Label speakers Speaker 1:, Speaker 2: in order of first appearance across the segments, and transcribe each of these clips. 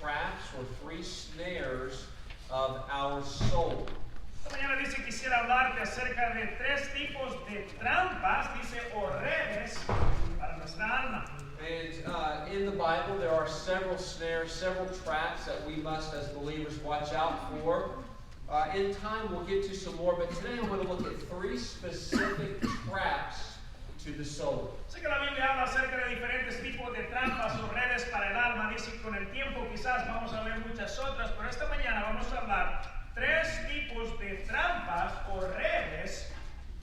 Speaker 1: traps or three snares of our soul.
Speaker 2: Esta mañana dice quisiera hablarte acerca de tres tipos de trampas, dice, o redes para nuestra alma.
Speaker 1: And in the Bible, there are several snares, several traps that we must, as believers, watch out for. In time, we'll get to some more, but today I want to look at three specific traps to the soul.
Speaker 2: Sé que la Biblia habla acerca de diferentes tipos de trampas o redes para el alma. Dice que con el tiempo quizás vamos a ver muchas otras, pero esta mañana vamos a hablar tres tipos de trampas o redes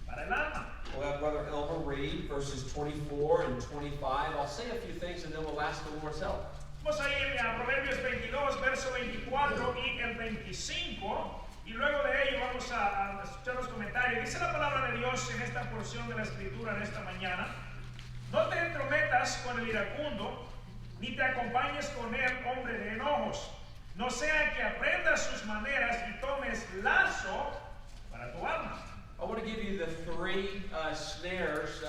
Speaker 2: para el alma.
Speaker 1: We'll have Brother Alma read verses 24 and 25. I'll say a few things and then we'll ask the Lord's help.
Speaker 2: Vamos a ir a Proverbios 22, verso 24 y el 25. Y luego de ello vamos a escuchar los comentarios. Dice la palabra de Dios en esta porción de la Escritura en esta mañana: no te entrometas con el iracundo, ni te acompañes con él, hombre de enojos. No sea que aprendas sus maneras y tomes lazo para tu alma.
Speaker 1: I want to give you the three snares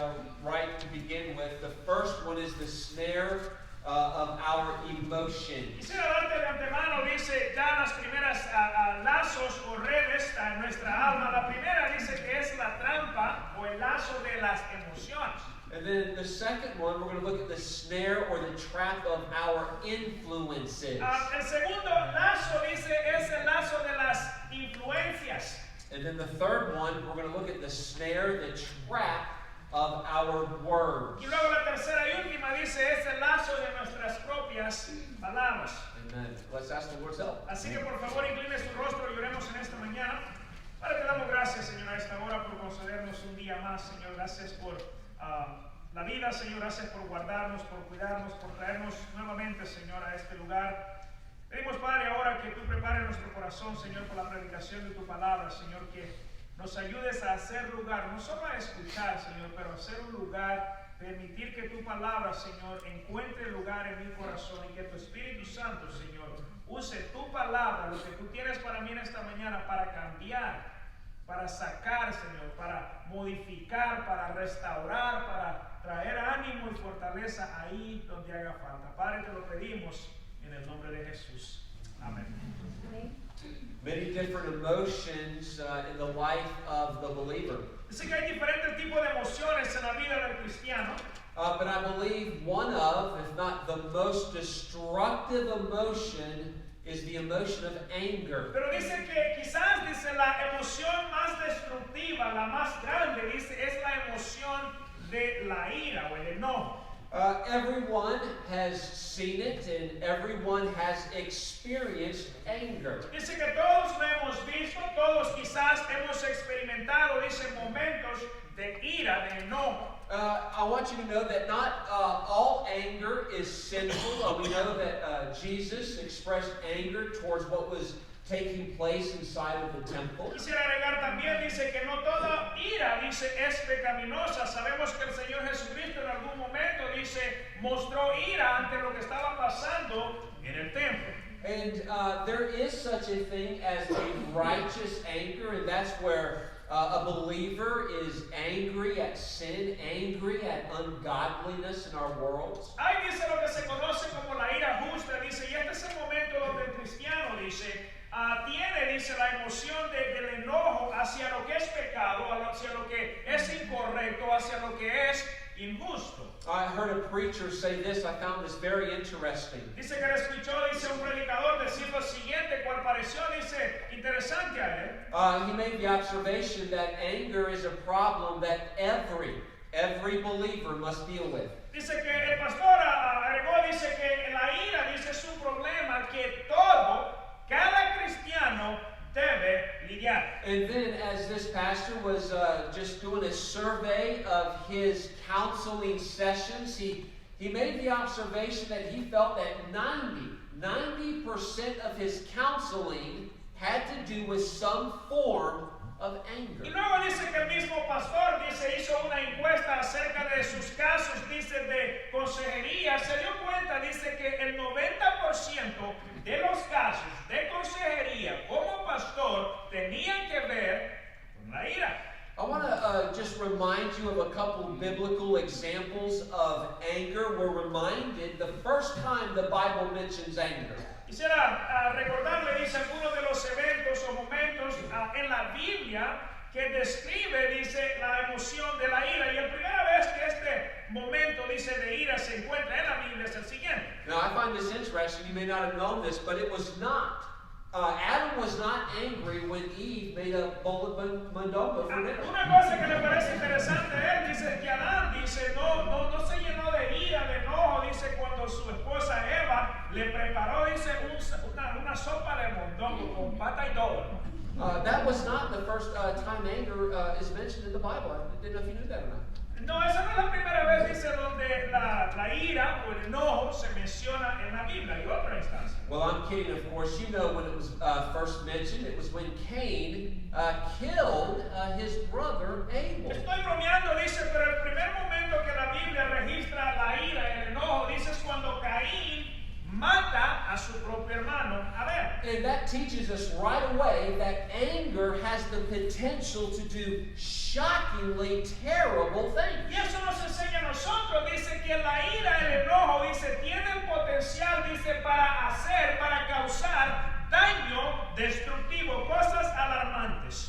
Speaker 1: right to begin with. The first one is the snare of our emotion.
Speaker 2: Quisiera darte de antemano, dice ya las primeras lazos o redes a nuestra alma. La primera dice que es la trampa o el lazo de las emociones.
Speaker 1: And then the second one, we're going to look at the snare or the trap of our influences.
Speaker 2: El segundo lazo dice es el lazo de las influencias.
Speaker 1: And then the third one, we're going to look at the snare, the trap of our words.
Speaker 2: Y luego la tercera y última dice es el lazo de nuestras propias palabras.
Speaker 1: Amen. Let's ask the Lord's help.
Speaker 2: Así que por favor incline su rostro y oremos en esta mañana. Padre, te damos gracias, Señor, a esta hora por concedernos un día más, Señor. Gracias por la vida, Señor. Gracias por guardarnos, por cuidarnos, por traernos nuevamente, Señor, a este lugar. Pedimos, Padre, ahora que tú prepares nuestro corazón, Señor, por la predicación de tu palabra, Señor, que nos ayudes a hacer lugar, no solo a escuchar, Señor, pero a hacer un lugar, permitir que tu palabra, Señor, encuentre lugar en mi corazón y que tu Espíritu Santo, Señor, use tu palabra, lo que tú tienes para mí en esta mañana, para cambiar, para sacar, Señor, para modificar, para restaurar, para traer ánimo y fortaleza ahí donde haga falta. Padre, te lo pedimos en el nombre de Jesús. Amén.
Speaker 1: Many different emotions in the life of the believer.
Speaker 2: Dice que hay diferentes tipos de emociones en la vida del cristiano.
Speaker 1: But I believe one of, if not the most destructive emotion, is the emotion of anger.
Speaker 2: Pero dice que quizás, dice, la emoción más destructiva, la más grande, dice, es la emoción de la ira o el enojo.
Speaker 1: Everyone has seen it and everyone has experienced anger.
Speaker 2: Dice que todos lo hemos visto, todos quizás hemos experimentado, dice, momentos de ira, de enojo.
Speaker 1: I want you to know that not all anger is sinful. We know that Jesus expressed anger towards what was taking place inside of the temple.
Speaker 2: Quisiera agregar también, dice que no toda ira, dice, es pecaminosa. Sabemos que el Señor Jesucristo en algún momento, dice, mostró ira ante lo que estaba pasando en el templo.
Speaker 1: And there is such a thing as a righteous anger, and that's where a believer is angry at sin, angry at ungodliness in our world.
Speaker 2: Hay, dice, lo que se conoce como la ira justa, dice, y este es el momento donde el cristiano, dice, tiene, dice, la emoción del enojo hacia lo que es pecado, hacia lo que es incorrecto, hacia lo que es injusto.
Speaker 1: I heard a preacher say this. I found this very interesting.
Speaker 2: Dice que le escuchó, dice, un predicador decir lo siguiente, cual pareció, dice, interesante a él.
Speaker 1: He made the observation that anger is a problem that every believer must deal with.
Speaker 2: Dice que el pastor agregó, dice que la ira, dice, es un problema que cada cristiano debe lidiar.
Speaker 1: And then as this pastor was just doing a survey of his counseling sessions, he made the observation that he felt that 90% of his counseling had to do with some form of anger.
Speaker 2: Y luego dice que el mismo pastor, dice, hizo una encuesta acerca de sus casos, dice, de consejería. Se dio cuenta, dice, que el 90% de los casos de consejería como pastor tenían que ver con la ira.
Speaker 1: I want to just remind you of a couple biblical examples of anger. We're reminded the first time the Bible mentions anger.
Speaker 2: Quisiera recordarle, dice, algunos de los eventos o momentos en la Biblia que describe, dice, la emoción de la ira. Y la primera vez que este momento, dice, de ira se encuentra en la Biblia es el siguiente.
Speaker 1: Now, I find this interesting. You may not have known this, but it was not. Adam was not angry when Eve made a bowl of mondongo for dinner.
Speaker 2: Una cosa que me parece interesante es, dice, que Adán, dice, no se llenó de ira, de enojo, dice, cuando su esposa Eva le preparó, dice, una sopa de mondongo con pata y todo.
Speaker 1: That was not the first time anger is mentioned in the Bible. I didn't know if you knew that or not.
Speaker 2: No, esa no es la primera vez, dice, donde la ira o el enojo se menciona en la Biblia. Hay otra instancia.
Speaker 1: Well, I'm kidding, of course. You know when it was first mentioned. It was when Cain killed his brother Abel.
Speaker 2: Estoy bromeando, dice, pero el primer momento que la Biblia registra la ira, el enojo, dice, es cuando Caín mata a su propio hermano Abel.
Speaker 1: And that teaches us right away that anger has the potential to do shockingly terrible things.
Speaker 2: Y eso nos enseña a nosotros, dice, que la ira, el enojo, dice, tiene el potencial, dice, para causar daño destructivo, cosas alarmantes.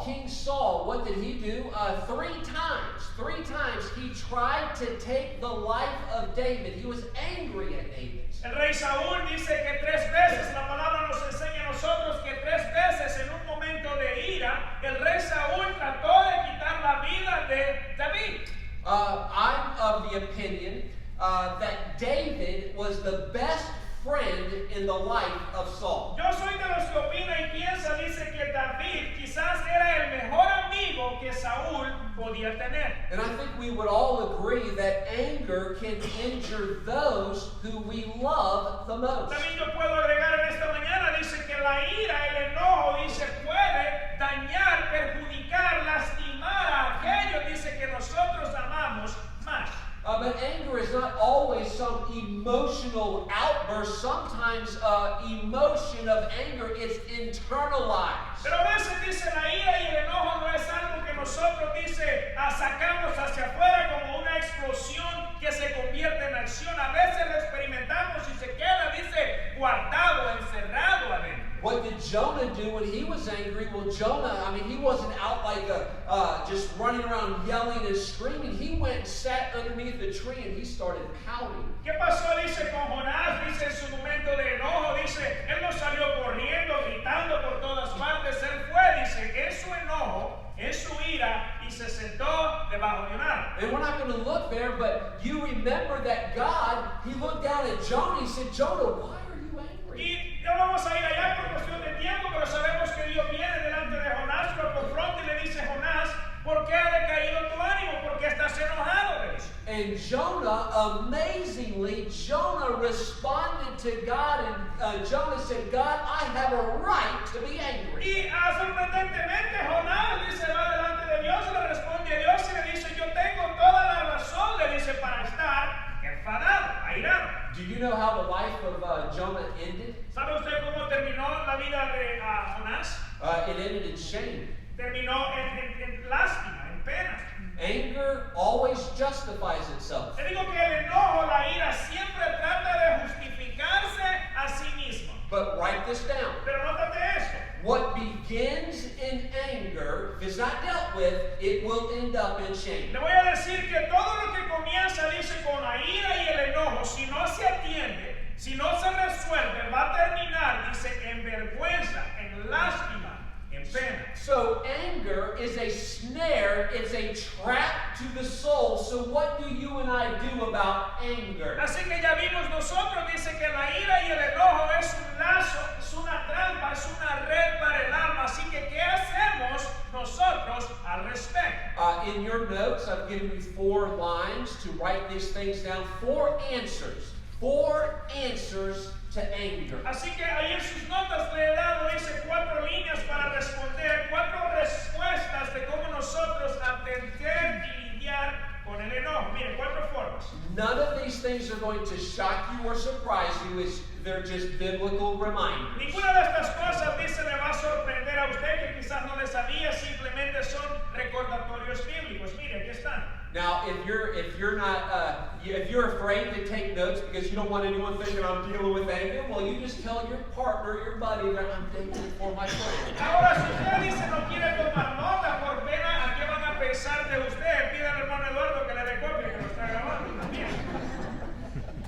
Speaker 1: King Saul, what did he do? Three times he tried to take the life of David. He was angry at David.
Speaker 2: El rey Saúl dice que 3 veces, la palabra nos enseña a nosotros que 3 veces en un momento de ira, el rey Saúl trató de quitar la vida de David.
Speaker 1: I'm of the opinion that David was the best friend in the life of Saul.
Speaker 2: Yo soy de los que opina y piensa, dice que David quizás era el mejor amigo que Saúl podía tener.
Speaker 1: And I think we would all agree that anger can injure those who we love the most.
Speaker 2: También yo puedo agregar en esta mañana, dice que la ira, el enojo, dice, puede dañar, perjudicar, lastimar a aquellos, dice, que nosotros amamos más.
Speaker 1: But anger is not always some emotional outburst. Sometimes emotion of anger is internalized.
Speaker 2: Pero a veces, dice, la ira y el enojo no es algo que nosotros, dice, sacamos hacia afuera como una explosión que se convierte en acción. A veces lo experimentamos y se queda, dice, guardado, encerrado adentro.
Speaker 1: What did Jonah do when he was angry? Well, Jonah, he wasn't out like just running around yelling and screaming. He went and sat underneath the tree and he started pouting.
Speaker 2: ¿Qué pasó? Dice con Jonás, dice en su momento de enojo, dice, él no salió corriendo, gritando por todas partes. Él fue, dice, en su enojo, en su ira, y se sentó debajo de un árbol.
Speaker 1: And we're not going to look there, but you remember that God, he looked down at Jonah, he said, Jonah, why are you angry?
Speaker 2: Y no vamos a ir allá por cuestión de tiempo, pero sabemos que Dios viene delante de Jonás, lo confronta y le dice, Jonás, ¿por qué ha decaído tu ánimo? ¿Por qué estás enojado? Le dice.
Speaker 1: And Jonah, amazingly, Jonah responded to God, and Jonah said, God, I have a right to be angry.
Speaker 2: Y sorprendentemente Jonás dice, va delante de Dios, le responde a Dios y le dice, yo tengo toda la razón, le dice, para estar enfadado, airado.
Speaker 1: Do you know how the life of Jonah ended?
Speaker 2: ¿Sabe usted cómo terminó la vida de Jonás?
Speaker 1: It ended in shame.
Speaker 2: Terminó en lástima, en pena.
Speaker 1: Anger always justifies itself.
Speaker 2: Te digo que el enojo, la ira, siempre trata de justificarse a sí mismo.
Speaker 1: But write this down.
Speaker 2: Pero nótate esto.
Speaker 1: What begins in anger, if it's not dealt with, it will end up in shame.
Speaker 2: Le voy a decir que todo lo que comienza, dice, con la ira y el enojo, si no se atiende, si no se resuelve, va a terminar, dice, en vergüenza, en lástima, en pena.
Speaker 1: So anger is a snare, it's a trap to the soul. So what do you and I do about anger?
Speaker 2: Así que ya vimos nosotros, dice que la ira y el enojo es un lazo, es una trampa, es una red para el alma. Así que, ¿qué hacemos nosotros al respecto?
Speaker 1: In your notes, I've given you 4 lines to write these things down. 4 answers. 4 answers to anger.
Speaker 2: Así que ahí en sus notas le he dado, dice, 4 líneas para responder, 4 respuestas de cómo nosotros atender y lidiar con el enojo. Mire, 4 formas.
Speaker 1: None of these things are going to shock you or surprise you. They're just biblical reminders.
Speaker 2: Ninguna de estas cosas, dice, le va a sorprender a usted que quizás no le sabía, simplemente son recordatorios bíblicos. Mire, aquí están.
Speaker 1: Now, if you're not if you're afraid to take notes because you don't want anyone thinking I'm dealing with anger, well, you just tell your partner, your buddy, that I'm thankful for my friend.
Speaker 2: Ahora, si usted dice no quiere tomar nota por pena, ¿a qué van a pensar de usted? Pida al hermano Eduardo que le dé copia, que lo está grabando también.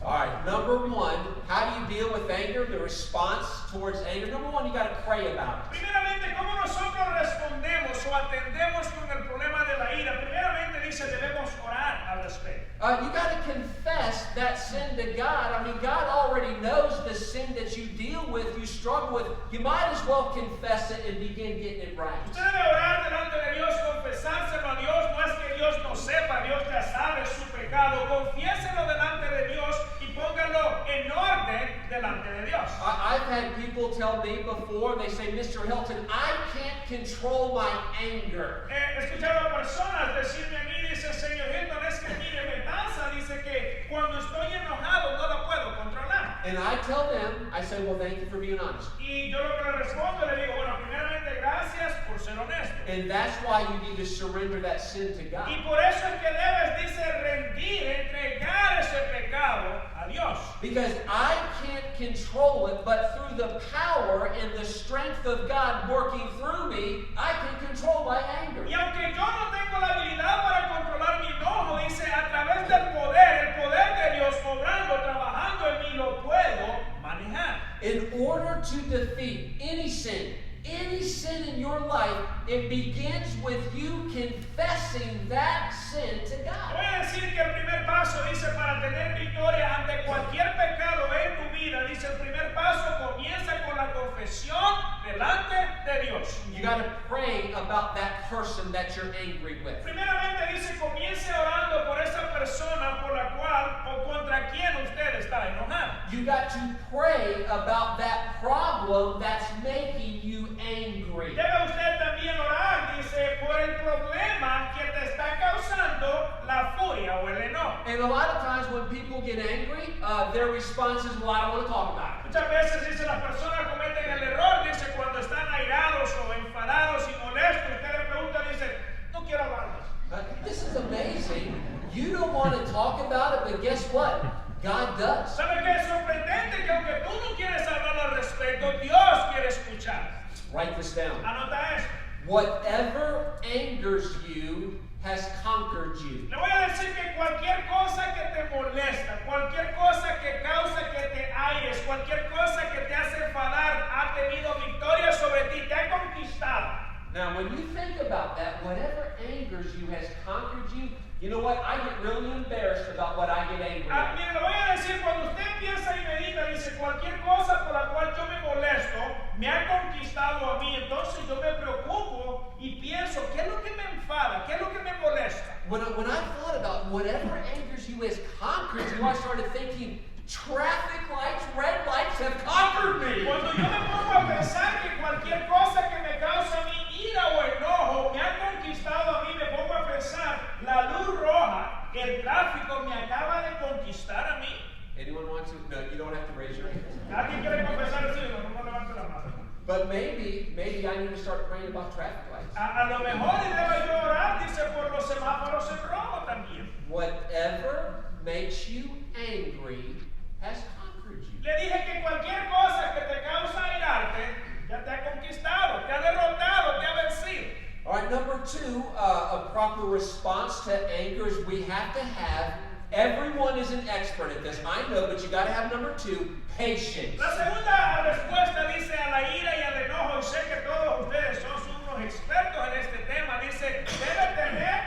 Speaker 1: All right, number one, how do you deal with anger? The response towards anger. Number one, you got to pray about it.
Speaker 2: Primeramente, ¿cómo nosotros respondemos o atendemos con el problema de la ira? Primeramente dice, debemos orar al respecto.
Speaker 1: You got to confess that sin to God. I mean, God already knows the sin that you deal with, you struggle with. You might as well confess it and begin getting it right.
Speaker 2: Usted debe orar delante de Dios, confesárselo a Dios. No es que Dios no sepa, Dios ya sabe su pecado. Confiéselo delante de Dios y póngalo en orden delante de Dios.
Speaker 1: I've had people tell me before, they say, Mr. Helton, I can't control my anger.
Speaker 2: He escuchado a personas decirme a mí, dice, Señor Hilton, es que mire, me pasa, dice que cuando estoy enojado no lo puedo controlar.
Speaker 1: And I tell them, I say, well, thank you for being honest.
Speaker 2: Y yo lo que le respondo, le digo, bueno, primeramente gracias por ser honesto.
Speaker 1: And that's why you need to surrender that sin to God.
Speaker 2: Y por eso es que debes, dice, rendir, entregar ese pecado a Dios.
Speaker 1: Because I can't control it, but through the power and the strength of God working through me, I can control my anger.
Speaker 2: Y aunque yo no tengo la habilidad para controlar mi enojo, dice, a través del poder, el poder de Dios obrando, trabajando en mí, lo puedo manejar.
Speaker 1: In order to defeat any sin in your life, it begins with you confessing that sin to God.
Speaker 2: Voy a decir que el primer paso, dice, para tener victoria ante cualquier pecado en tu vida, dice, el primer paso comienza con la confesión delante de Dios.
Speaker 1: You got to pray about that person that you're angry with.
Speaker 2: Primeramente dice, comience orando por esa persona por la cual o contra quien usted está enojado.
Speaker 1: You got to pray about that problem that's making you angry.
Speaker 2: Debe usted también orar, dice, por el problema que te está causando la furia o el enojo.
Speaker 1: And a lot of times when people get angry, their response is, well, I don't want to talk about it.
Speaker 2: Muchas veces, dice, las personas cometen el error, dice, cuando están airados o enfadados y molestos, usted le pregunta, dice, no quiero hablar de eso.
Speaker 1: This is amazing. You don't want to talk about it, but guess what? God does.
Speaker 2: ¿Sabe qué es sorprendente? Que aunque tú no quieres hablar al respecto, Dios quiere escuchar.
Speaker 1: Write this down.
Speaker 2: Anota eso.
Speaker 1: Whatever angers you has conquered you.
Speaker 2: Le voy a decir que cualquier cosa que te molesta, cualquier cosa que causa que te aires, cualquier cosa que te hace enfadar, ha tenido victoria sobre ti, te ha conquistado.
Speaker 1: Now, when you think about that, whatever angers you has conquered you. You know what? I get really embarrassed about what I get angry at.
Speaker 2: Mire, le voy a decir, cuando usted piensa y medita, dice, cualquier cosa por la cual yo me molesto, me ha conquistado a mí, entonces yo me preocupo y pienso, ¿qué es lo que me enfada? ¿Qué es lo que me molesta?
Speaker 1: When I thought about whatever angers you has conquered you, I started thinking, traffic lights, red lights have conquered me.
Speaker 2: Cuando yo me pongo a pensar que cualquier cosa que me causa a mí ira o enojo me ha conquistado a mí, me pongo a pensar, la luz roja, el tráfico me acaba de conquistar a mí.
Speaker 1: Anyone want to? No, you don't have to raise your hand.
Speaker 2: ¿Alguien quiere confesar eso? No levante la mano.
Speaker 1: But maybe I need to start praying about traffic lights.
Speaker 2: A lo mejor debo yo orar, dice, por los semáforos en rojo también.
Speaker 1: Whatever makes you angry has conquered you.
Speaker 2: Le dije que cualquier cosa que te causa airarte ya te ha conquistado, te ha derrotado, te ha vencido.
Speaker 1: All right, number two, a proper response to anger is we have to have, everyone is an expert at this, I know, but you got to have number two, patience.
Speaker 2: La segunda respuesta dice a la ira y al enojo, y sé que todos ustedes son unos expertos en este tema, dice, debe tener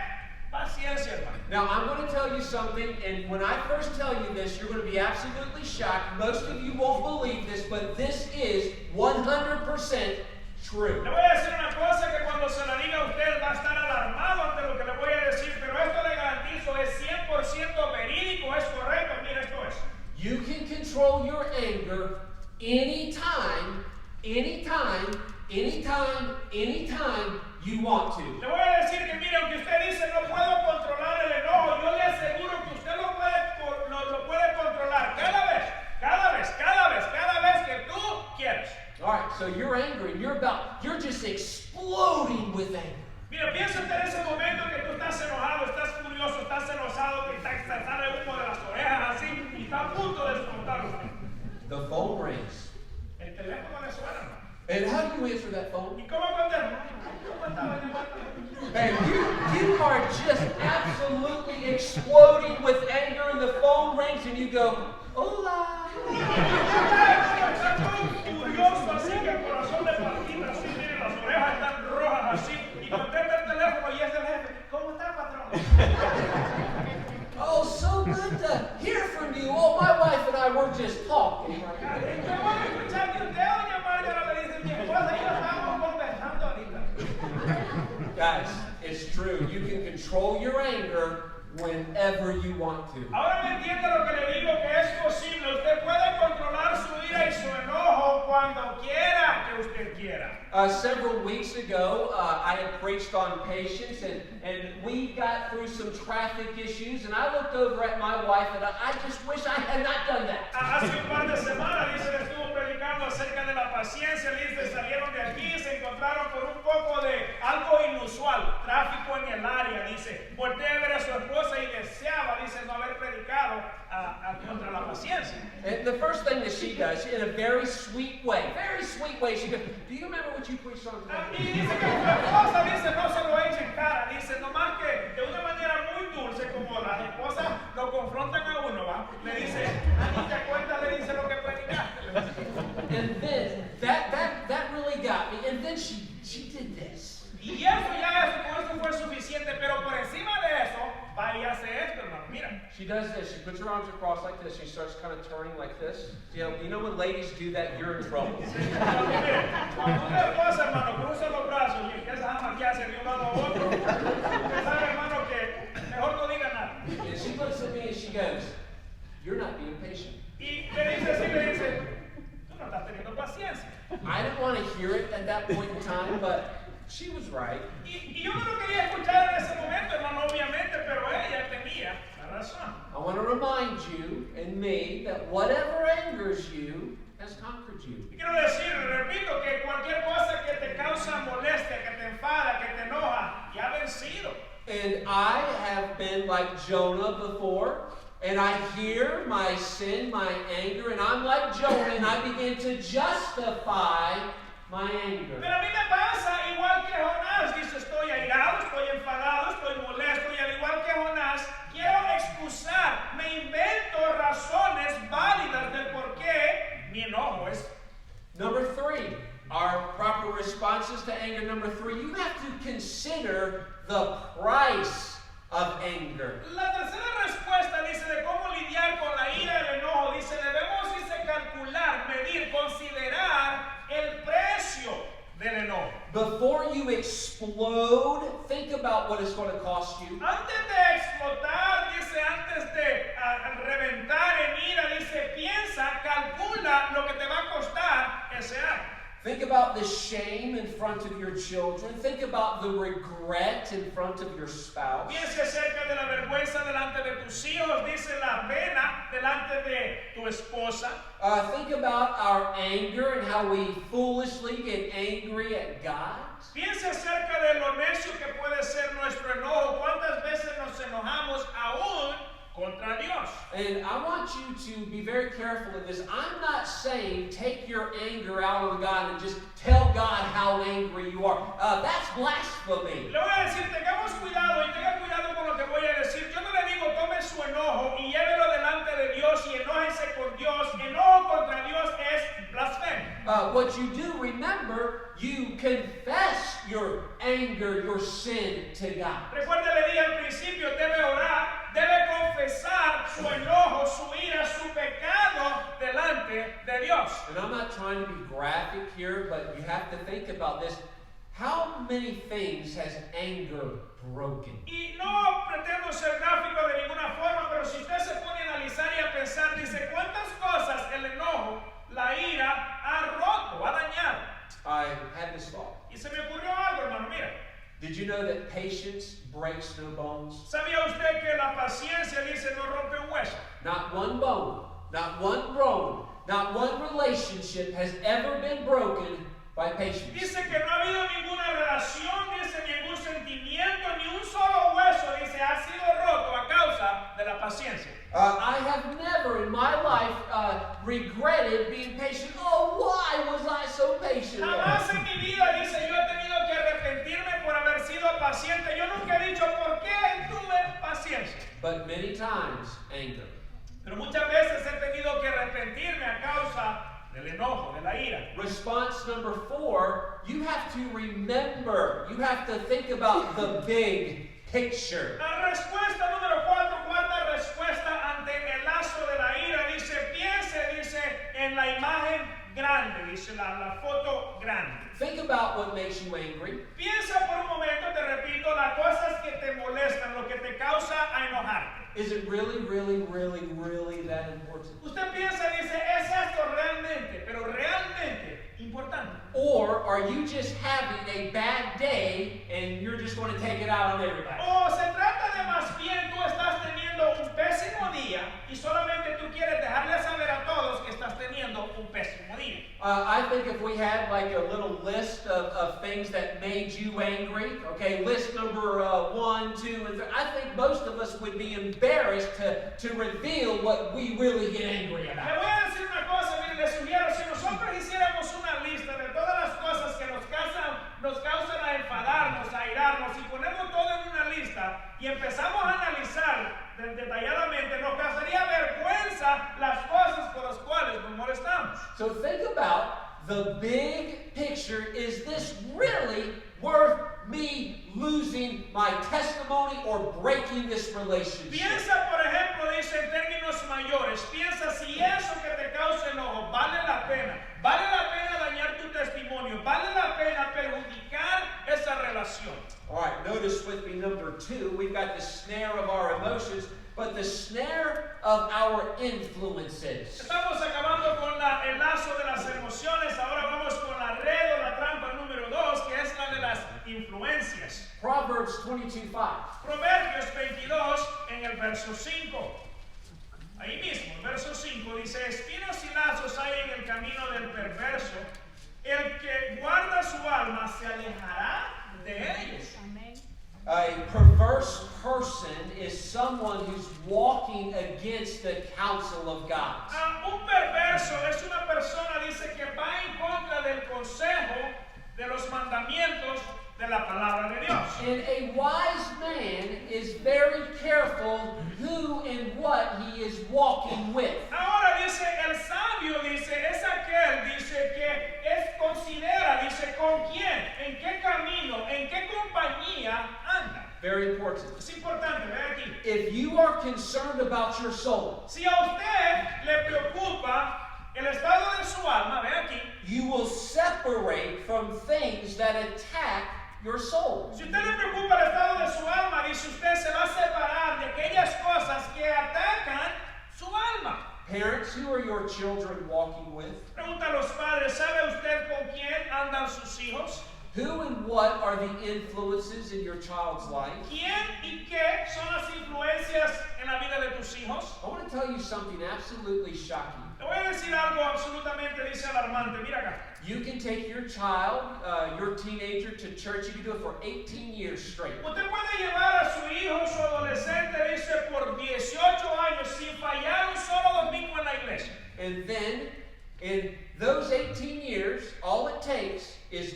Speaker 2: paciencia, hermano.
Speaker 1: Now, I'm going to tell you something, and when I first tell you this, you're going to be absolutely shocked. Most of you won't believe this, but this is 100% true.
Speaker 2: Le voy a decir una cosa que cuando se la diga a usted va a estar alarmado ante lo que le voy a decir, pero esto le garantizo es 100% verídico, es correcto. Mira, esto es.
Speaker 1: You can control your anger anytime you want to.
Speaker 2: Le voy a decir que mire, aunque usted dice no puedo controlar el enojo, yo le aseguro que usted lo puede controlar cada vez que tú quieres.
Speaker 1: All right, so you're angry and you're just exploding with anger.
Speaker 2: Mira, piensa en ese momento que tú estás enojado, estás furioso, estás enojado, que sale humo de las
Speaker 1: The phone rings.
Speaker 2: El teléfono le suena, hermano.
Speaker 1: And how do you answer that phone?
Speaker 2: ¿Y cómo contesta? ¿Cómo estaba llamando?
Speaker 1: And you are just absolutely exploding with anger, and the phone rings, and you go, hola.
Speaker 2: Está todo furioso, así que el corazón de partida, así, miren, las orejas están rojas, así, y contesta el teléfono y es el jefe. ¿Cómo está, patrón?
Speaker 1: Oh, so good to hear from you. Oh, my wife and I were just talking.
Speaker 2: Qué bueno escuchar que usted, doña Margarita, le dice mi esposa y yo estábamos conversando ahorita.
Speaker 1: Guys, it's true. You can control your anger whenever you want to.
Speaker 2: Ahora me entiende lo que le digo, que es posible. Usted puede controlar su ira y su enojo cuando quiera que usted quiera.
Speaker 1: Several weeks ago, I had preached on patience, and we got through some traffic issues, and I looked over at my wife, and I just wish I had not done that.
Speaker 2: Hace un par de semanas, dice, le estuvo predicando acerca de la paciencia. Dice, salieron de aquí y se encontraron con un poco de algo inusual, tráfico en el área. Dice, volteé a ver a su esposa y deseaba, dice, no haber predicado contra la paciencia.
Speaker 1: And the first thing that she does, in a very sweet way, she goes, do you remember what you preached on today?
Speaker 2: Y dice que su esposa, dice, no se lo eche en cara. Dice, nomás que de una manera muy dulce, como las esposas lo confrontan a uno, ¿va? Le dice, ¿y te acuerdas? Le dice lo que predicaste.
Speaker 1: And then, that really got me. And then she did this.
Speaker 2: Y eso ya, con eso fue suficiente, pero por encima de eso, va y hace esto, hermano. Mira.
Speaker 1: She does this. She puts her arms across like this. She starts kind of turning like this. You know when ladies do that, you're in trouble.
Speaker 2: Cuando una esposa, hermano, cruza los brazos y empieza a maquiarse de un lado a otro, usted sabe, hermano, que mejor no diga nada.
Speaker 1: And she looks at me and she goes, you're not being patient.
Speaker 2: Y le dice así, le dice, tú no estás teniendo paciencia.
Speaker 1: I didn't want to hear it at that point in time, but she was right.
Speaker 2: Y yo no lo quería escuchar en ese momento, hermano, obviamente, pero ella tenía la razón.
Speaker 1: I want to remind you and me that whatever angers you has conquered you.
Speaker 2: Y quiero decir, repito, que cualquier cosa que te causa molestia, que te enfada, que te enoja, ya ha vencido.
Speaker 1: And I have been like Jonah before, and I hear my sin, my anger, and I'm like Jonah, and I begin to justify my anger.
Speaker 2: Pero a mí me pasa igual que Jonás. Dice, estoy airado, estoy enfadado, estoy molesto, y al igual que Jonás, quiero excusar, me invento razones válidas del por qué mi enojo es.
Speaker 1: Number 3, our proper responses to anger. Number 3, you have to consider the price of anger.
Speaker 2: La tercera respuesta dice de cómo lidiar con la ira y el enojo. Dice, debemos, dice, calcular, medir, considerar el precio del enojo.
Speaker 1: Before you explode, think about what it's going to cost you.
Speaker 2: Antes de explotar, dice, antes de reventar en ira, dice, piensa, calcula lo que te va a costar ese acto.
Speaker 1: Think about the shame in front of your children. Think about the regret in front of your spouse.
Speaker 2: Piense acerca de la vergüenza delante de tus hijos, dice la pena delante de tu esposa.
Speaker 1: Think about our anger and how we foolishly get angry at God.
Speaker 2: Piense acerca de lo necio que puede ser nuestro enojo. ¿Cuántas veces nos enojamos aún contra Dios?
Speaker 1: And I want you to be very careful in this. I'm not saying take your anger out on God and just tell God how angry you are. That's blasphemy.
Speaker 2: Le voy a decir, tengamos cuidado y tenga cuidado con lo que voy a decir. Yo no le digo, tome su enojo y llévelo delante de Dios y enójese con Dios. Enojo contra Dios es blasfemia.
Speaker 1: What you do, remember, you confess your anger, your sin to God.
Speaker 2: Recuerde, le dije al principio, debe orar, debe confesar su enojo, su ira, su pecado delante de Dios.
Speaker 1: And I'm not trying to be graphic here, but you have to think about this. How many things has anger broken?
Speaker 2: Y no pretendo ser gráfico de ninguna forma, pero si usted se pone a analizar y a pensar, dice, ¿cuántas cosas el enojo, la ira, ha roto, ha dañado?
Speaker 1: I had this thought.
Speaker 2: Y se me ocurrió algo, hermano, mira.
Speaker 1: Did you know that patience breaks no bones?
Speaker 2: ¿Sabía usted que la paciencia, dice, no rompe un hueso?
Speaker 1: Not one bone, not one bone, not one relationship has ever been broken by patience.
Speaker 2: Dice que no ha habido ninguna relación, dice, ningún sentimiento, ni un solo hueso, dice, ha sido roto a causa de de la paciencia.
Speaker 1: I have never in my life regretted being patient. Oh, why was I so patient?
Speaker 2: Jamás en mi vida, dice, yo he tenido que arrepentirme por haber sido paciente. Yo nunca he dicho, ¿por qué tuve paciencia?
Speaker 1: But many times, anger.
Speaker 2: Pero muchas veces he tenido que arrepentirme a causa del enojo, de la ira.
Speaker 1: Response number 4, you have to remember, you have to think about the big picture.
Speaker 2: La respuesta número 4, cuarta respuesta ante el lazo de la ira, dice, piense, dice, en la imagen grande, dice, la foto grande.
Speaker 1: Think about what makes you angry.
Speaker 2: Piensa por un momento, te repito, las cosas que te molestan, lo que te causa a enojarte.
Speaker 1: Is it really, really, really, really that important?
Speaker 2: Usted piensa, dice, ¿es esto realmente, pero realmente importante?
Speaker 1: Or are you just having a bad day and you're just going to take it out on everybody?
Speaker 2: O se trata de más bien tú estás teniendo un pésimo día y solamente tú quieres dejarle saber a todos que estás teniendo un pésimo día.
Speaker 1: I think if we had like a little list of things that made you angry, okay, list number 1, 2, and 3, I think most of us would be embarrassed to reveal what we really get angry
Speaker 2: Le
Speaker 1: about.
Speaker 2: voy a decir una cosa, mire, le sugiero, si nosotros hiciéramos una lista de todas las cosas que nos causan a enfadarnos, a irarnos, y ponemos todo en una lista y empezamos a analizar detalladamente, nos causaría vergüenza las cosas por las cuales nos molestamos.
Speaker 1: So think about the big picture. Is this really worth me losing my testimony or breaking this relationship?
Speaker 2: Piensa, por ejemplo, dice en términos mayores, piensa si eso que te causa enojo vale la pena dañar tu testimonio, vale la pena perjudicar esa relación.
Speaker 1: All right, notice with me number 2, we've got the snare of our emotions, but the snare of our influences.
Speaker 2: Estamos acabando con el lazo de las emociones, ahora vamos con la red o la trampa número 2, que es la de las influencias.
Speaker 1: Proverbs 22:5.
Speaker 2: Proverbios 22 en el verso 5. Ahí mismo, el verso 5 dice, espinos y lazos hay en el camino del perverso, el que guarda su alma se alejará de ellos.
Speaker 1: A perverse person is someone who's walking against the counsel of God.
Speaker 2: Un perverso es una persona, dice, que va en contra del consejo de los mandamientos de la palabra de Dios.
Speaker 1: And a wise man is very careful who and what he is walking with.
Speaker 2: Ahora dice, el sabio dice, es aquel, dice, que considera, dice, con quién, en qué camino, en qué compañía anda.
Speaker 1: Very important.
Speaker 2: Es importante, ve aquí.
Speaker 1: If you are concerned about your soul,
Speaker 2: Si a usted le preocupa el estado de su alma, ve aquí.
Speaker 1: you will separate from things that attack your soul.
Speaker 2: Si usted le preocupa el estado de su alma, dice usted se va a separar de aquellas cosas que atacan su alma.
Speaker 1: Parents, who are your children walking with?
Speaker 2: Pregunta a los padres, ¿sabe usted con quién andan sus hijos?
Speaker 1: Who and what are the influences in your child's life?
Speaker 2: ¿Quién y qué son las influencias en la vida de tus hijos?
Speaker 1: I want to tell you something absolutely shocking.
Speaker 2: Te voy a decir algo absolutamente, dice alarmante. Mira acá.
Speaker 1: You can take your child, your teenager, to church. You can do it for 18 years straight.
Speaker 2: Usted puede llevar a su hijo, su adolescente, dice, por 18 años sin fallar un solo domingo en la iglesia.
Speaker 1: And then, in those 18 years, all it takes is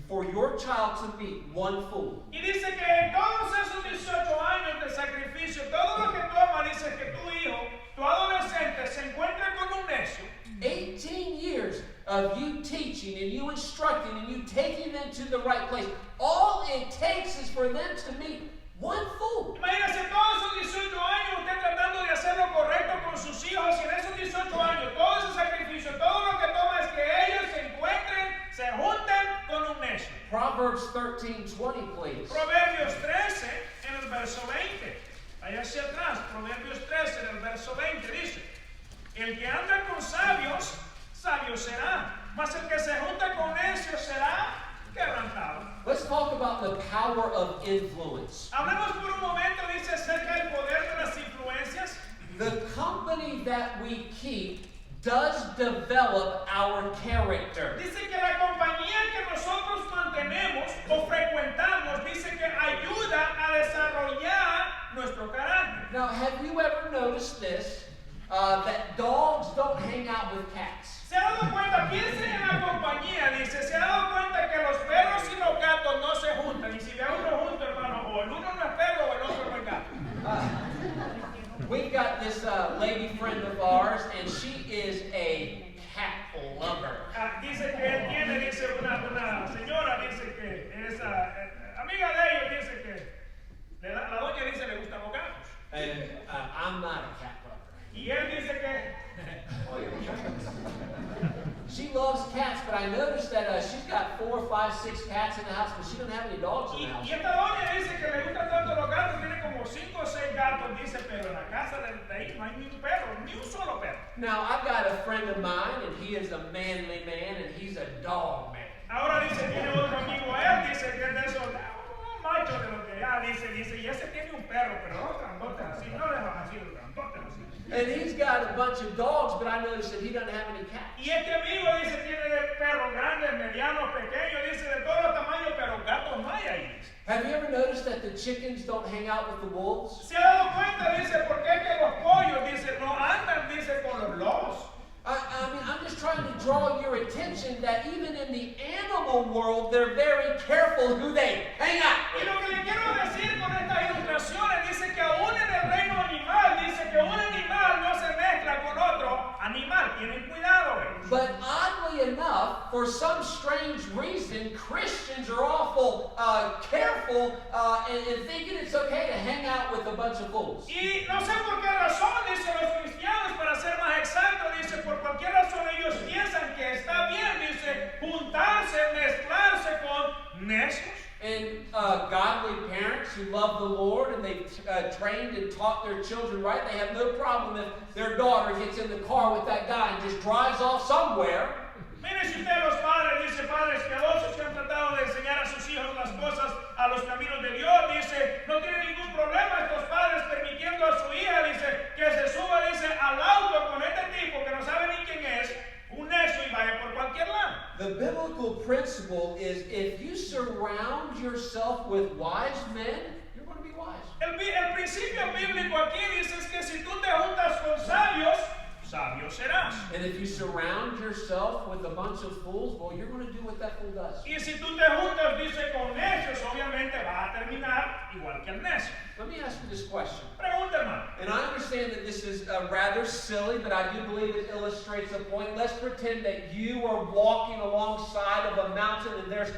Speaker 1: for your child to meet one fool.
Speaker 2: Y dice que en todos esos 18 años de sacrificio, todo lo que toma, dice que tu hijo, tu adolescente, se encuentre con un necio.
Speaker 1: 18 years of you teaching and you instructing and you taking them to the right place. All it takes is for them to meet one fool.
Speaker 2: Imagínense todos esos 18 años usted tratando de hacer lo correcto con sus hijos y en esos 18 años todo ese sacrificio, todo lo que toma es que ellos se encuentren, se junten con un necio.
Speaker 1: Proverbs 13:20, please.
Speaker 2: Proverbios 13 en el verso 20. Allá hacia atrás, Proverbios 13 en el verso 20 dice, el que anda con sabios, sabio será, mas el que se junta con necios será quebrantado.
Speaker 1: Let's talk about the power of influence.
Speaker 2: Hablemos por un momento, dice, acerca del poder de las influencias.
Speaker 1: The company that we keep does develop our character.
Speaker 2: Dice que la compañía que nosotros mantenemos o frecuentamos, dice que ayuda a desarrollar nuestro carácter.
Speaker 1: Now, have you ever noticed this, that dogs don't hang out with cats.
Speaker 2: ¿Se ha dado cuenta? Piensen en la compañía, dice, se ha dado cuenta que los perros y los gatos no se juntan. Y si ve a uno junto, hermano, o el uno no es perro o el otro no es gato.
Speaker 1: We've got this lady friend of ours, and she is a cat lover.
Speaker 2: Dice que él tiene, dice una señora, dice que es amiga de ellos, dice que la doña dice le gustan los gatos.
Speaker 1: And I'm not a cat lover.
Speaker 2: Y él dice que
Speaker 1: she loves cats, but I noticed that she's got 4, 5, 6 cats in the house, but she doesn't have any dogs in the house.
Speaker 2: y esta doña dice que le gustan tanto los gatos, tiene como 5 o 6 gatos, dice, pero en la casa de ahí no hay ni un perro, ni un solo perro.
Speaker 1: Now, I've got a friend of mine, and he is a manly man, and he's a dog man.
Speaker 2: Ahora dice, tiene otro amigo él, dice que es de esos machos de los que ya dice, y ese tiene un perro, pero no grandotes así, no le van así, los grandotes así.
Speaker 1: And he's got a bunch of dogs, but I noticed that he doesn't have any cats.
Speaker 2: Y este amigo dice, tiene de perros grandes, medianos, pequeños, dice de todos los tamaños, pero gatos no hay ahí.
Speaker 1: Have you ever noticed that the chickens don't hang out with the wolves?
Speaker 2: Se ha dado cuenta, dice, ¿por qué que los pollos, dice, no andan, dice, con los lobos?
Speaker 1: I mean, I'm just trying to draw your attention that even in the animal world, they're very careful who they hang out
Speaker 2: Y
Speaker 1: with.
Speaker 2: lo que le quiero decir con estas ilustraciones, dice que aún en el reino animal, dice que un animal no se mezcla con otro animal, tienen cuidado ellos.
Speaker 1: But oddly enough, for some strange reason, Christians are awful careful and thinking it's okay to hang out with a bunch of fools.
Speaker 2: Y no sé por qué razón, dice los cristianos, para ser más exacto, dice por cualquier razón ellos piensan que está bien, dice, juntarse, mezclarse con necios.
Speaker 1: And godly parents who love the Lord and they've trained and taught their children right, they have no problem if their daughter gets in the car with that guy and just drives off somewhere.
Speaker 2: Mire si usted los padres, dice padres piadosos que han tratado de enseñar a sus hijos las cosas, a los caminos de Dios, dice, no tiene ningún problema estos padres permitiendo a su hija, dice, que se suba, dice, al auto con este tipo que no sabe ni quién es, un necio y vaya por cualquier lado.
Speaker 1: The biblical principle is if you surround yourself with wise men, you're going to be wise.
Speaker 2: El principio bíblico aquí dice es que si tú te juntas con sabios, sabio serás.
Speaker 1: And if you surround yourself with a bunch of fools, well, you're going to do what that fool does.
Speaker 2: Y si tú te juntas, dice, con necios, obviamente vas a terminar igual que el necio.
Speaker 1: Let me ask you this question.
Speaker 2: Pregunta, hermano.
Speaker 1: And I understand that this is rather silly, but I do believe it illustrates a point. Let's pretend that you are walking alongside of a mountain and there's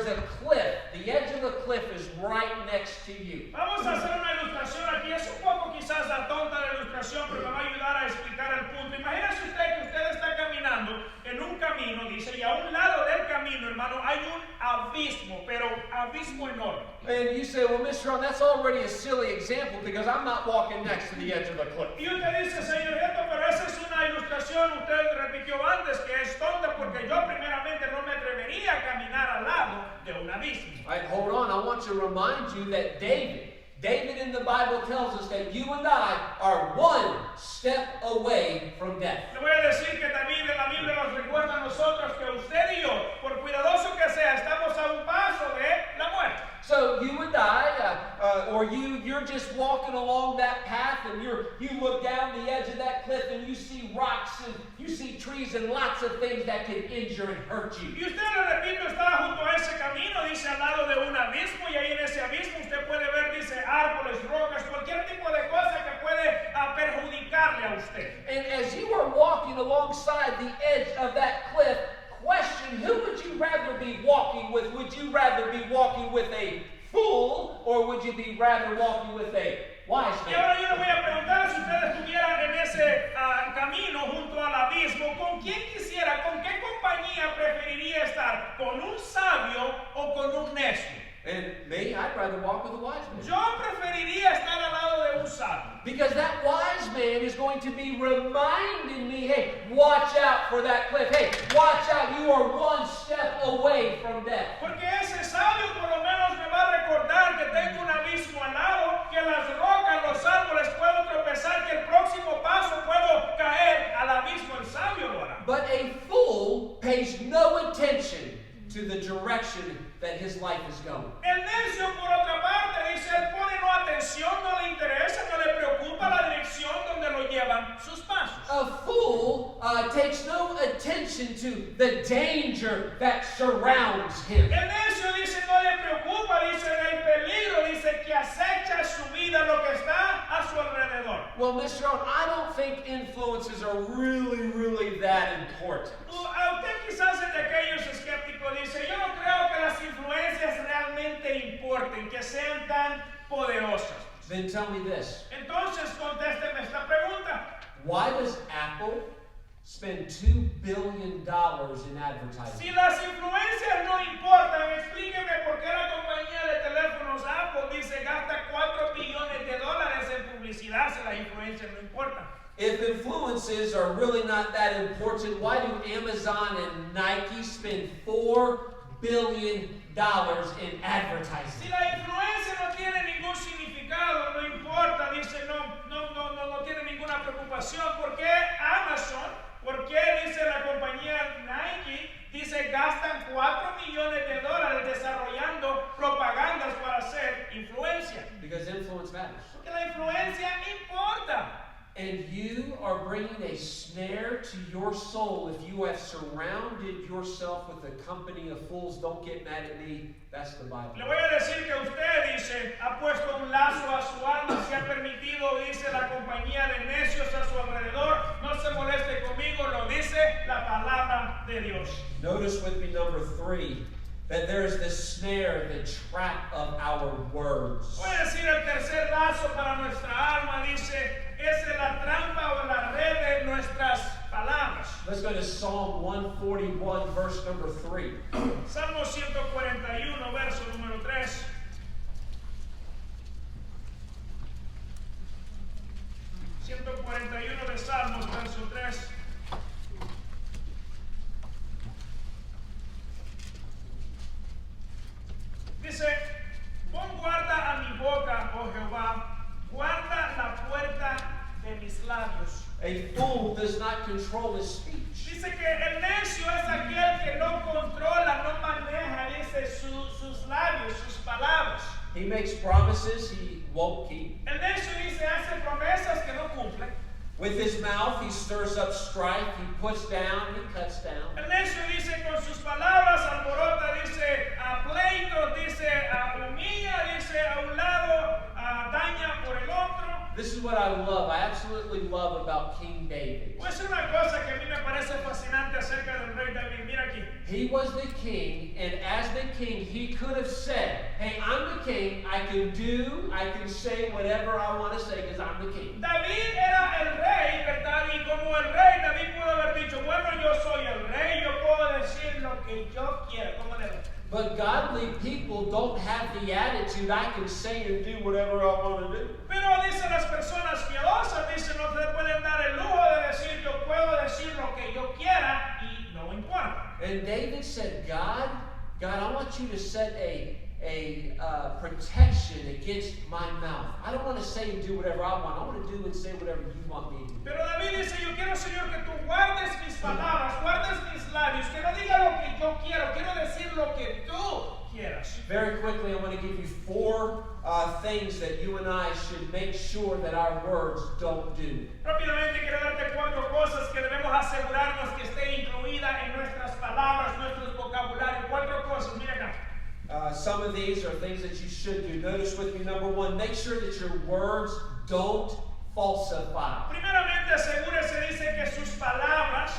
Speaker 1: a cliff. The edge of the cliff is right next to you.
Speaker 2: Vamos a hacer una ilustración aquí. Es un poco quizás la tonta la ilustración, pero me va a ayudar a explicar el punto. Imagínese usted que usted está caminando en un camino, dice, y a un lado del camino, hermano, hay un abismo, pero abismo enorme.
Speaker 1: And you say, well, Mr. Ron, that's already a silly example because I'm not walking next to the edge of the cliff.
Speaker 2: Y usted dice, señor Helton, pero esa es una ilustración, usted repitió antes que es tonta porque yo primeramente no me atrevería a caminar al lado de un abismo.
Speaker 1: All right, hold on. I want to remind you that David in the Bible tells us that you and I are one step away from death.
Speaker 2: Le voy a decir que también en la Biblia nos recuerda a nosotros que usted y yo, por cuidadoso que sea, estamos a un paso de la muerte.
Speaker 1: So you and I, or you're just walking along that path and you look down the edge of that cliff and you see rocks and you see trees and lots of things that can injure and hurt you.
Speaker 2: Y usted, le repito, está junto a ese camino, dice, al lado de un abismo, y ahí en ese abismo usted puede ver, dice, árboles, rocas, cualquier tipo de cosa que puede perjudicarle a usted.
Speaker 1: And as you are walking alongside the edge of that cliff, question, who would you rather be walking with? Would you rather be walking with a fool or would you be rather walking with a wise
Speaker 2: Y
Speaker 1: man?
Speaker 2: ahora yo le voy a preguntar si usted estuviera en ese camino junto al abismo, ¿con quién quisiera, con qué compañía preferiría estar? ¿Con un sabio o con un necio?
Speaker 1: And me, I'd rather walk with a wise man.
Speaker 2: Yo preferiría estar al lado de un sabio.
Speaker 1: Because that wise man is going to be reminding me, hey, watch out for that cliff. Hey, watch out, you are one step away from death.
Speaker 2: Porque ese sabio por lo menos me va a recordar que tengo un abismo al lado, que las rocas, los árboles puedo tropezar, que el próximo paso puedo caer al abismo. El sabio lo hará.
Speaker 1: But a fool pays no attention to the direction that his life is going.
Speaker 2: El necio, por otra parte, dice, él pone no atención, no le interesa, no le preocupa la dirección donde llevan sus pasos.
Speaker 1: A fool takes no attention to the danger that surrounds him.
Speaker 2: El necio dice no le preocupa, dice el peligro, dice que acecha su vida, lo que está a su alrededor.
Speaker 1: Well, Mr. Owen, I don't think influences are really that important.
Speaker 2: Usted quizás es de aquellos escépticos, dice, yo no creo que las influencias realmente importen, que sean tan poderosas.
Speaker 1: Then tell me this.
Speaker 2: Entonces, contésteme esta pregunta.
Speaker 1: Why does Apple spend $2 billion in advertising?
Speaker 2: Si las influencias no importan, explíqueme por qué la compañía de teléfonos Apple dice gasta $4 billones en publicidad si las influencias no importan.
Speaker 1: If influences are really not that important, why do Amazon and Nike spend $4 billion in advertising?
Speaker 2: Si la influencia no tiene ningún significado, no importa, dice, no tiene ninguna preocupación, ¿por qué Amazon, por qué dice la compañía Nike, dice gastan $4 millones desarrollando propagandas para hacer influencia?
Speaker 1: Because influence matters.
Speaker 2: Porque la influencia importa.
Speaker 1: And you are bringing a snare to your soul if you have surrounded yourself with a company of fools. Don't get mad at me. That's the Bible.
Speaker 2: Le voy a decir que usted, dice, ha puesto un lazo a su alma, se ha permitido, dice, la compañía de necios a su alrededor. No se moleste conmigo, lo dice la palabra de Dios.
Speaker 1: Notice with me number 3, that there is this snare, the trap of our words.
Speaker 2: Voy a decir el tercer lazo para nuestra alma, dice, es la trampa o la red de nuestras palabras.
Speaker 1: Let's go to Psalm 141, verse number 3.
Speaker 2: Salmo 141, verso número 3. De Salmos, verso 3. Dice, pon guarda a mi boca, oh Jehová, guarda la puerta de mis labios.
Speaker 1: A fool does not control his speech.
Speaker 2: Dice que el necio es aquel que no controla, no maneja, dice, sus labios, sus palabras.
Speaker 1: He makes promises he won't keep.
Speaker 2: El necio dice, hace promesas que no cumple.
Speaker 1: With his mouth he stirs up strife, he puts down, he cuts down.
Speaker 2: El necio dice, con sus palabras alborota, dice, a pleito, dice, humilla, dice, a un lado, daña por el otro.
Speaker 1: This is what I love. I absolutely love about King David.
Speaker 2: Voy a decir una cosa que a mí me parece fascinante acerca del rey David. Mira aquí.
Speaker 1: He was the king, and as the king, he could have said, hey, I'm the king, I can say whatever I want to say because I'm the king.
Speaker 2: David era el rey, ¿verdad? Y como el rey, David pudo haber dicho, bueno, yo soy el rey, yo puedo decir lo que yo quiera. ¿Cómo le va?
Speaker 1: But godly people don't have the attitude, I can say and do whatever I want to do.
Speaker 2: Pero dice las personas piadosas, dice, no se pueden dar el lujo de decir, yo puedo decir lo que yo quiera y no importa.
Speaker 1: And David said, God, I want you to set a protection against my mouth. I don't want to say and do whatever I want. I want to do and say whatever you want me to do.
Speaker 2: Pero David dice, yo quiero, Señor, que tú guardes mis palabras, guardes mis labios, que no diga lo que yo quiero decir lo que tú quieras.
Speaker 1: Very quickly, I want to give you 4 things that you and I should make sure that our words don't do.
Speaker 2: Rápidamente quiero darte 4 cosas que debemos asegurarnos que esté incluida en nuestras palabras, nuestros vocabularios. 4 cosas, mira acá.
Speaker 1: Some of these are things that you should do. Notice with me, number 1, make sure that your words don't falsify.
Speaker 2: Primeramente, asegúrese, dice que sus palabras,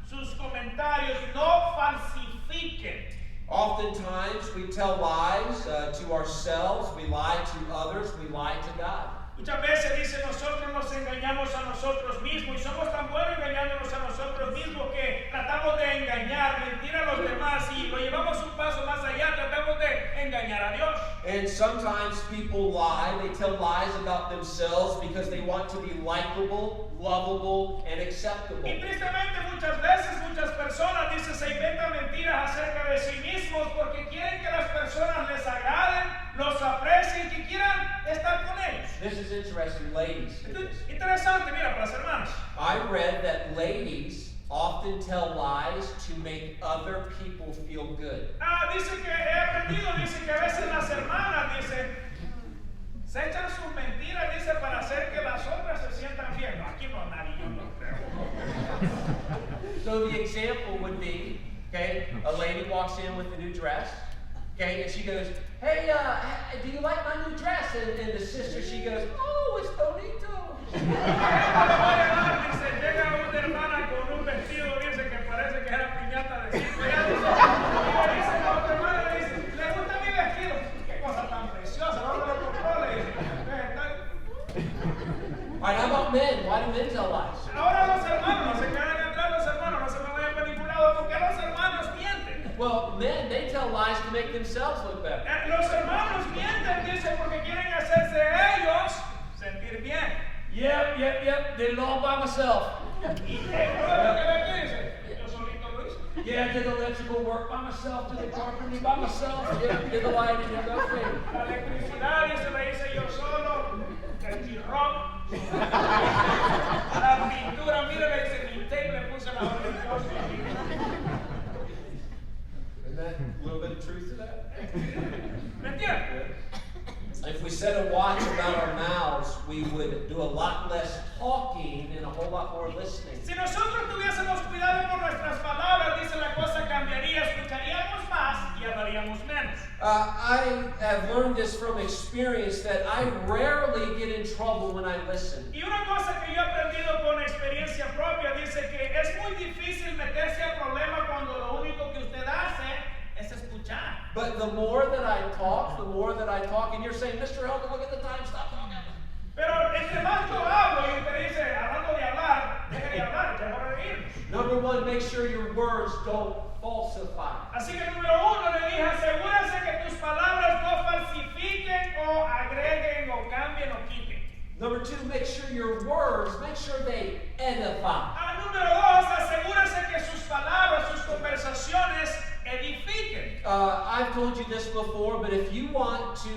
Speaker 2: sus comentarios no falsifiquen.
Speaker 1: Oftentimes, we tell lies to ourselves, we lie to others, we lie to God.
Speaker 2: Muchas veces dice nosotros nos engañamos a nosotros mismos y somos tan buenos engañándonos a nosotros mismos que tratamos de engañar, mentir a los demás y lo llevamos un paso más allá, tratamos de engañar a Dios.
Speaker 1: And sometimes people lie, they tell lies about themselves because they want to be likable, lovable, and acceptable.
Speaker 2: Y tristemente muchas veces muchas personas dicen se inventan mentiras acerca de sí mismos porque quieren que las personas les agraden, los aprecien, que quieran estar con ellos.
Speaker 1: This is interesting, ladies.
Speaker 2: Interesante, mira, para las hermanas.
Speaker 1: I read that ladies often tell lies to make other people feel good.
Speaker 2: Dice que he aprendido, dice que a veces las hermanas, dice, se echan sus mentiras, dice, para hacer que las otras se sientan bien. No, aquí no, nadie
Speaker 1: So the example would be, okay, a lady walks in with a new dress, okay, and she goes, hey, do you like my new dress? And the sister, she goes, oh, it's bonito.
Speaker 2: Dice, llega una hermana con un vestido, dice que parece que era piñata de circo. Y le dice a otra hermana, le dice, ¿le gusta mi vestido? Qué cosa tan preciosa, ¿dónde lo compró? Le dice.
Speaker 1: All right, how about men? Why do men tell lies?
Speaker 2: Ahora los hermanos, no se quedan atrás los hermanos, no se me vayan manipulados, porque los hermanos mienten.
Speaker 1: Well, men, they tell lies to make themselves look better.
Speaker 2: Los hermanos mienten, dice, porque quieren hacerse ellos sentir bien.
Speaker 1: Yep, did it all by myself.
Speaker 2: Y todo lo que ve aquí dice, yo solito lo hice.
Speaker 1: Yeah, I did the electrical work by myself, did the carpentry by myself, yeah, did the lighting, did everything.
Speaker 2: La electricidad, dice, la hice yo solo. El chirrón. La pintura, mire, le dice, pinté y le puse la orden.
Speaker 1: Isn't that a little bit of truth to that?
Speaker 2: ¿Me entiendes?
Speaker 1: If we set a watch about our mouths, we would do a lot less talking and a whole lot more listening.
Speaker 2: Si nosotros tuviésemos cuidado por nuestras palabras, dice, la cosa cambiaría, escucharíamos más y hablaríamos menos.
Speaker 1: I have learned this from experience that I rarely get in trouble when I listen.
Speaker 2: Y una cosa que yo he aprendido con experiencia propia, dice que es muy difícil meterse a problema cuando lo único que usted hace es escuchar.
Speaker 1: But the more that I talk, and you're saying, Mr. Helton, look at the time, stop talking.
Speaker 2: Pero entre más yo hablo y usted dice, hablando de hablar, deje de hablar, ya hora de irnos.
Speaker 1: Number one, make sure your words don't falsify.
Speaker 2: Así que número uno, le dije, asegúrese que tus palabras no falsifiquen o agreguen o cambien o quiten.
Speaker 1: Number two, make sure your words, make sure they edify.
Speaker 2: Número dos, asegúrese que sus palabras, sus conversaciones edifiquen.
Speaker 1: I've told you this before, but if you want to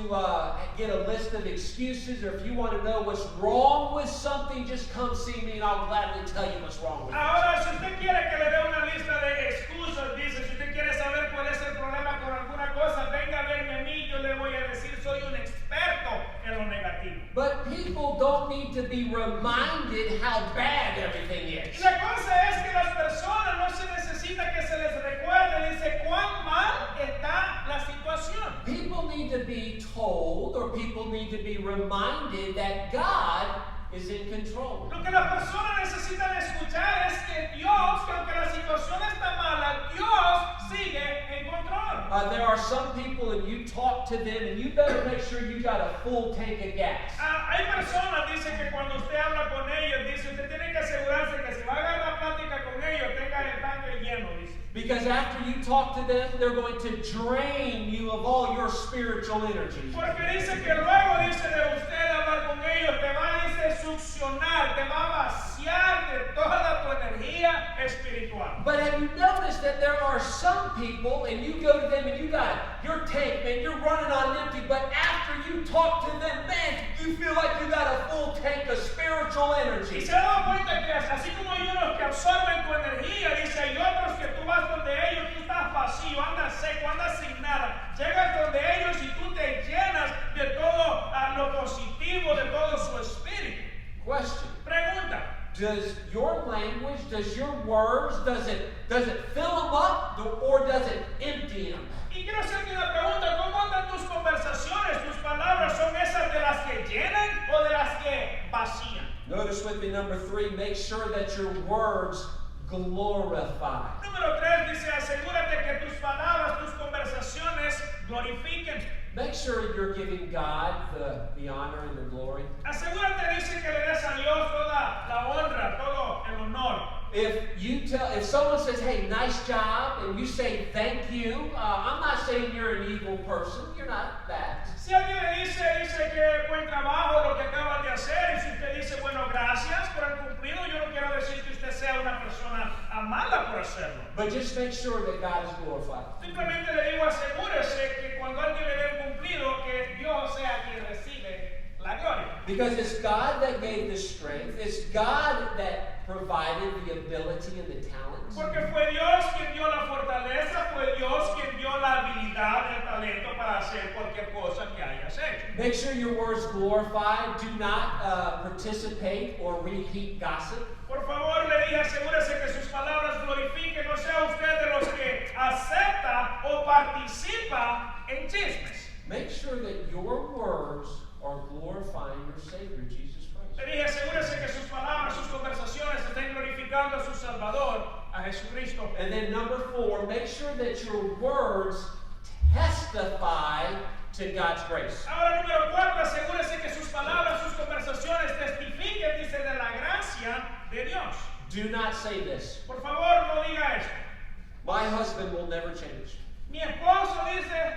Speaker 1: get a list of excuses, or if you want to know what's wrong with something, just come see me and I'll gladly tell you what's wrong with it.
Speaker 2: Ahora, si usted quiere que le dé una lista de excusas, dice, si usted quiere saber cuál es el problema con alguna cosa, venga a verme a mí, yo le voy a decir, soy un experto en lo negativo.
Speaker 1: But people don't need to be reminded how bad everything is.
Speaker 2: Y la cosa es que las personas no se necesita que se les recuerde, dice, cuán mal está la situación.
Speaker 1: People need to be told, or people need to be reminded that God is in control.
Speaker 2: Lo que las personas necesitan escuchar es que Dios, que aunque la situación está mala, Dios sigue en control.
Speaker 1: There are some people, and you talk to them, and you better make sure you got a full tank of gas.
Speaker 2: Hay personas, dice, que cuando usted habla con ellos, dice, usted tiene que asegurarse que si va a dar la plática con ellos, tenga el tanque lleno, dice.
Speaker 1: Because after you talk to them, they're going to drain you of all your spiritual energy.
Speaker 2: Porque dice que luego, dice, de usted hablar con ellos, te va, dice, succionar, te va a vaciar de toda tu energía espiritual.
Speaker 1: But have you noticed that there are some people, and you go to them and you got your tank, man, you're running on empty, but after you talk to them, man, you feel like you got a full tank of spiritual
Speaker 2: Y
Speaker 1: energy.
Speaker 2: se ha dado cuenta que así como hay unos que absorben tu energía, dice, hay otros que tú vas donde ellos, tú estás vacío, andas seco, andas sin nada. Llegas donde ellos y tú te llenas de todo lo positivo, de todo su espíritu.
Speaker 1: Question.
Speaker 2: Pregunta.
Speaker 1: Does your language, does your words, does it fill them up or does it empty them?
Speaker 2: Y quiero hacerte una pregunta, ¿cómo andan tus conversaciones, tus palabras? ¿Son esas de las que llenan o de las que vacían?
Speaker 1: Notice with me number 3, make sure that your words glorify.
Speaker 2: Número 3 dice, asegúrate que tus palabras, tus conversaciones glorifiquen.
Speaker 1: Make sure you're giving God the honor and the glory.
Speaker 2: Asegúrate, dice, que le des a Dios toda la honra, todo el honor.
Speaker 1: If someone says, hey, nice job, and you say thank you, I'm not saying you're an evil person. You're not that.
Speaker 2: Si alguien le dice que buen trabajo lo que acabas de hacer, y si usted dice, bueno, gracias por el cumplido, yo no quiero decir que usted sea una persona mala por hacerlo.
Speaker 1: But just make sure that God is glorified.
Speaker 2: Simplemente le digo, asegúrese que cuando alguien le dé un cumplido, que Dios sea quien recibe la gloria.
Speaker 1: Because it's God that gave the strength. It's God that provided the ability and the talents.
Speaker 2: Porque fue Dios quien dio la fortaleza, fue Dios quien dio la habilidad, el talento para hacer cualquier cosa que hayas hecho.
Speaker 1: Make sure your words glorify. Do not participate or repeat gossip.
Speaker 2: Por favor, le dije, asegúrese que sus palabras glorifiquen a Jesucristo.
Speaker 1: And then number 4, make sure that your words testify to God's grace.
Speaker 2: Ahora número 4, asegúrese que sus palabras, sus conversaciones testifiquen, dice, de la gracia de Dios.
Speaker 1: Do not say this.
Speaker 2: Por favor, no diga esto.
Speaker 1: My husband will never change.
Speaker 2: Mi esposo dice,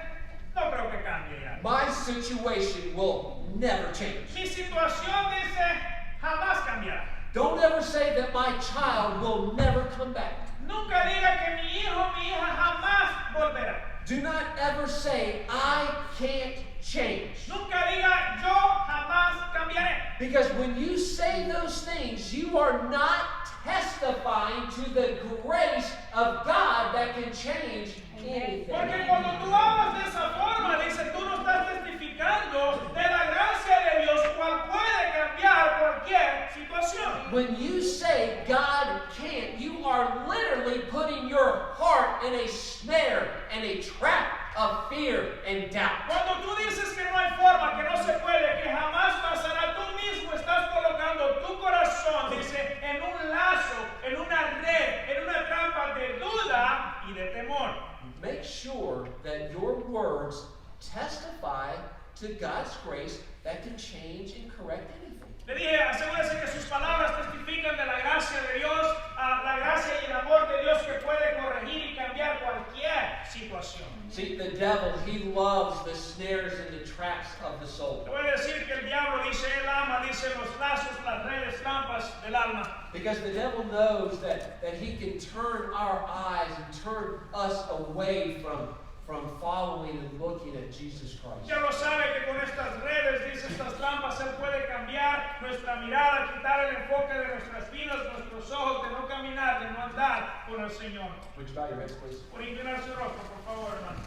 Speaker 2: no creo que cambie ya.
Speaker 1: My situation will never change.
Speaker 2: Mi situación, dice, jamás cambiará.
Speaker 1: Don't ever say that my child will never come back.
Speaker 2: Nunca diga que mi hijo, mi hija jamás volverá.
Speaker 1: Do not ever say, I can't change.
Speaker 2: Nunca diga, yo jamás cambiaré.
Speaker 1: Because when you say those things, you are not testifying to the grace of God that can change anything.
Speaker 2: Porque cuando tú hablas de esa forma, dice, tú no estás testificando de la gracia de Dios, cual puede cambiar cualquier situación.
Speaker 1: When you say God can't, you are literally putting your heart in a snare and a trap of fear and doubt.
Speaker 2: Cuando tú dices que no hay forma, que no se puede, que jamás pasará, tú mismo estás colocando tu corazón, dice, en un lazo, en una red, en una trampa de duda y de temor.
Speaker 1: Make sure that your words testify to God's grace that can change and correct anything.
Speaker 2: Le dije, asegúrese que sus palabras testifican de la gracia de Dios, la gracia y el amor de Dios que puede corregir y cambiar cualquier situación.
Speaker 1: See, the devil, he loves the snares and the traps of the soul.
Speaker 2: Le voy a decir que el diablo, dice, él ama, dice, los lazos, las redes, trampas del alma.
Speaker 1: Because the devil knows that he can turn our eyes and turn us away from following and looking at Jesus Christ.
Speaker 2: Ya lo sabe que con estas redes, dice, estas trampas, él puede cambiar nuestra mirada, quitar el enfoque de nuestras vidas, nuestros ojos, de no caminar, de no andar con el Señor.
Speaker 1: Would you bow your heads, please?
Speaker 2: Por inclinar su rostro, por favor, hermano.